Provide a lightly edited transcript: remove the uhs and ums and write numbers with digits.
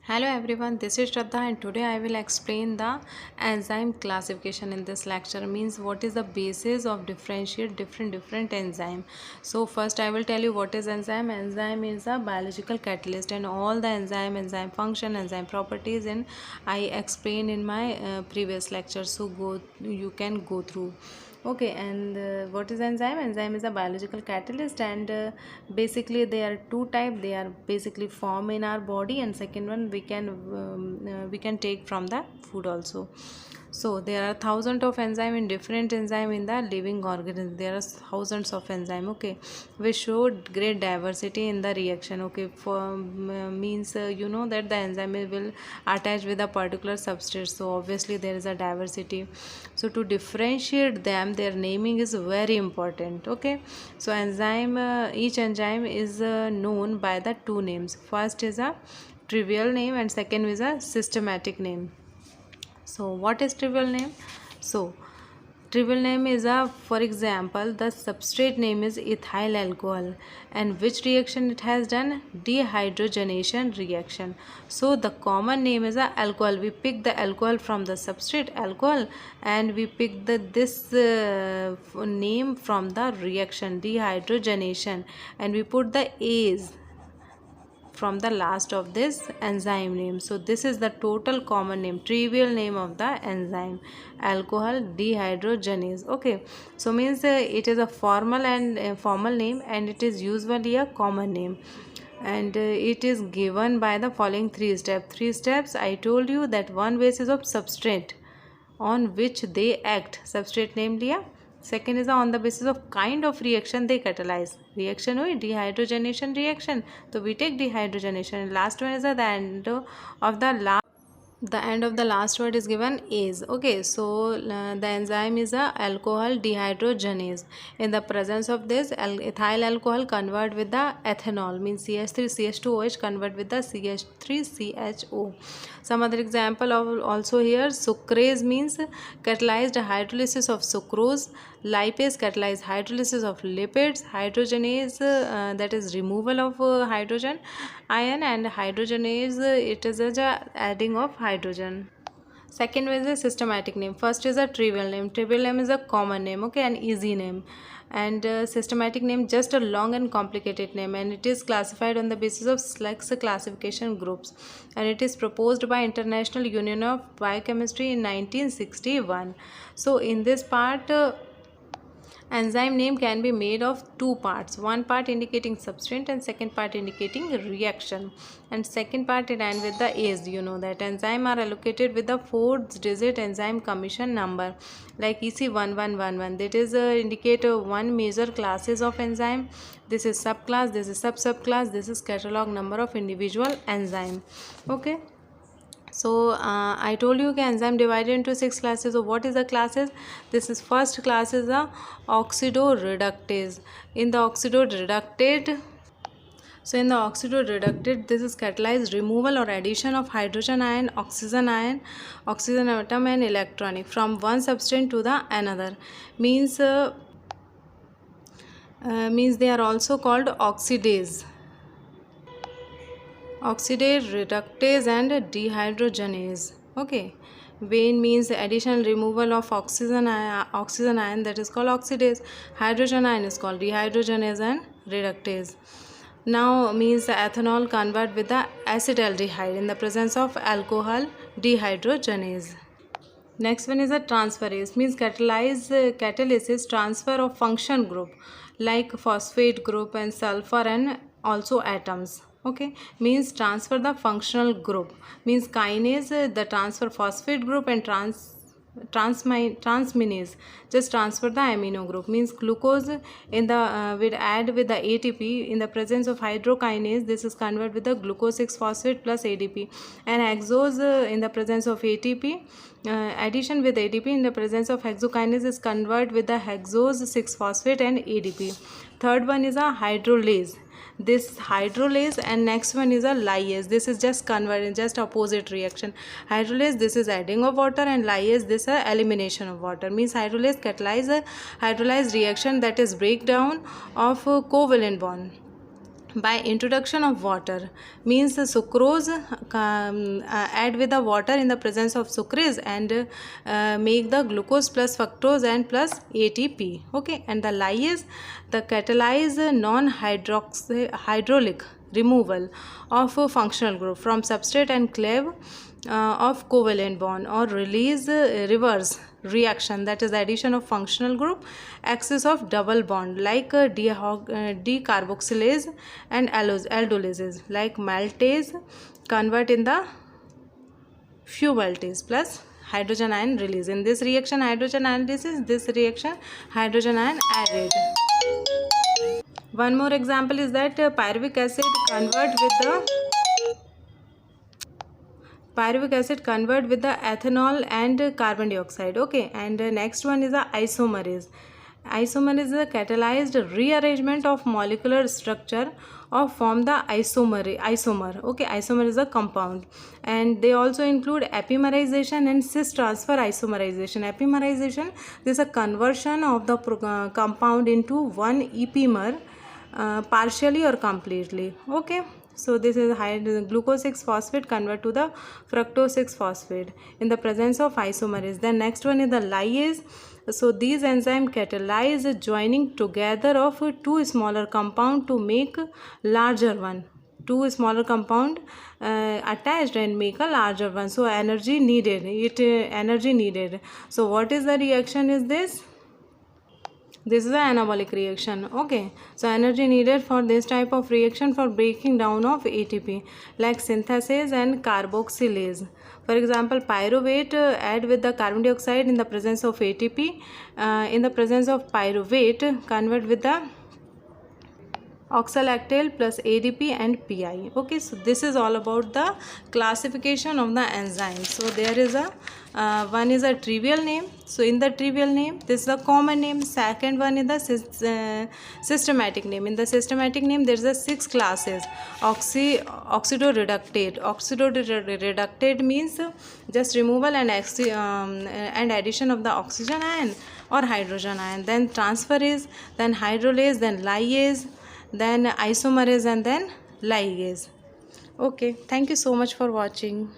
Hello everyone, this is Shraddha and today I will explain the enzyme classification in this lecture. Means what is the basis of differentiate different enzyme. So first I will tell you what is enzyme. Enzyme is a biological catalyst and all the enzyme function, enzyme properties and I explained in my previous lecture. So you can go through. Okay, and what is enzyme? Enzyme is a biological catalyst and basically they are two type. They are basically form in our body and second one we can take from the food also. So there are thousands of enzyme in different enzyme in the living organism. There are thousands of enzyme. Okay, which show great diversity in the reaction. Okay, for means you know that the enzyme will attach with a particular substrate. So obviously there is a diversity. So to differentiate them, their naming is very important. Okay, so each enzyme is known by the two names. First is a trivial name and second is a systematic name. So what is trivial name? So trivial name is for example, the substrate name is ethyl alcohol and which reaction it has done? Dehydrogenation reaction. So the common name is alcohol. We pick the alcohol from the substrate alcohol and we pick this name from the reaction dehydrogenation and we put the A's from the last of this enzyme name. So this is the total common name, trivial name of the enzyme, alcohol dehydrogenase. Okay, so means it is a formal name and it is usually a common name and it is given by the following three steps. I told you that one basis of substrate on which they act, substrate name लिया. Second is on the basis of kind of reaction they catalyze. Reaction हुई dehydrogenation reaction, तो we take dehydrogenation. Last one is the end of the last word is given is. Okay, so the enzyme is a alcohol dehydrogenase. In the presence of this, ethyl alcohol convert with the ethanol, means CH3CH2OH convert with the CH3CHO. Some other example of also here, sucrase means catalyzed hydrolysis of sucrose, lipase catalyzed hydrolysis of lipids, hydrogenase that is removal of hydrogen ion, and hydrogenase it is a adding of hydrogen. Second is a systematic name. First is a trivial name. Trivial name is a common name, okay, an easy name. And systematic name just a long and complicated name, and it is classified on the basis of SLEX classification groups, and it is proposed by International Union of Biochemistry in 1961. So in this part enzyme name can be made of two parts, one part indicating substrate and second part indicating reaction, and second part it end with the A's. You know that enzyme are allocated with the 4-digit enzyme commission number like EC1111. That is indicate one major classes of enzyme. This is subclass, this is subclass, this is catalog number of individual enzyme. Okay, so I told you that enzyme divided into 6 classes. So what is the classes? This is first class is the oxidoreductase. In the oxidoreductate, this is catalyzed removal or addition of hydrogen ion, oxygen atom and electronic from one substance to the another. Means they are also called oxidase reductase and dehydrogenase. Okay, vein means addition removal of oxygen ion, that is called oxidase. Hydrogen ion is called dehydrogenase and reductase. Now means the ethanol convert with the acetaldehyde in the presence of alcohol dehydrogenase. Next one is a transferase, means catalysis transfer of function group like phosphate group and sulfur and also atoms. Okay, means transfer the functional group, means kinase the transfer phosphate group and transminase just transfer the amino group, means glucose in the will add with the ATP in the presence of hydrokinase. This is convert with the glucose 6 phosphate plus ADP, and hexose in the presence of ATP. Addition with ADP in the presence of hexokinase is convert with the hexose 6 phosphate and ADP. Third one is a hydrolase. This hydrolase, and next one is a lyase. This is just converting, just opposite reaction. Hydrolase, this is adding of water, and lyase, this is elimination of water. Means hydrolase catalyze a hydrolyzed reaction, that is breakdown of covalent bond. by introduction of water, means sucrose add with the water in the presence of sucrase and make the glucose plus fructose and plus ATP. Okay, and the lyase, the catalyze non-hydraulic removal of a functional group from substrate and cleave of covalent bond, or release reverse reaction, that is the addition of functional group axis of double bond, like decarboxylase and aldolase, like maltase convert in the few maltase plus hydrogen ion release. In this reaction hydrogen ion releases, this reaction hydrogen ion added. One more example is that pyruvic acid convert with the ethanol and carbon dioxide. Okay, and next one is the isomerase. Isomer is a catalyzed rearrangement of molecular structure or form the isomer. Okay, isomer is a compound, and they also include epimerization and cis transfer isomerization. Epimerization, this is a conversion of the compound into one epimer, partially or completely. Okay, so this is glucose 6-phosphate convert to the fructose 6-phosphate in the presence of isomerase. Then next one is the lyase. So these enzymes catalyze joining together of two smaller compound to make larger one. Two smaller compound attached and make a larger one. So energy needed. So what is the reaction is this? This is an anabolic reaction. Okay, so energy needed for this type of reaction for breaking down of ATP, like synthase and carboxylase. For example, pyruvate add with the carbon dioxide in the presence of ATP. In the presence of pyruvate, convert with the oxalactale plus ADP and PI. Okay, so this is all about the classification of the enzymes. So there is a one is a trivial name. So in the trivial name, this is a common name. Second one is the systematic name. In the systematic name, there is a 6 classes. Oxidoreductate. Oxidoreductate means just removal and addition of the oxygen ion or hydrogen ion. Then transferase, then hydrolase, then lyase, then isomerase, and then ligase. Okay, thank you so much for watching.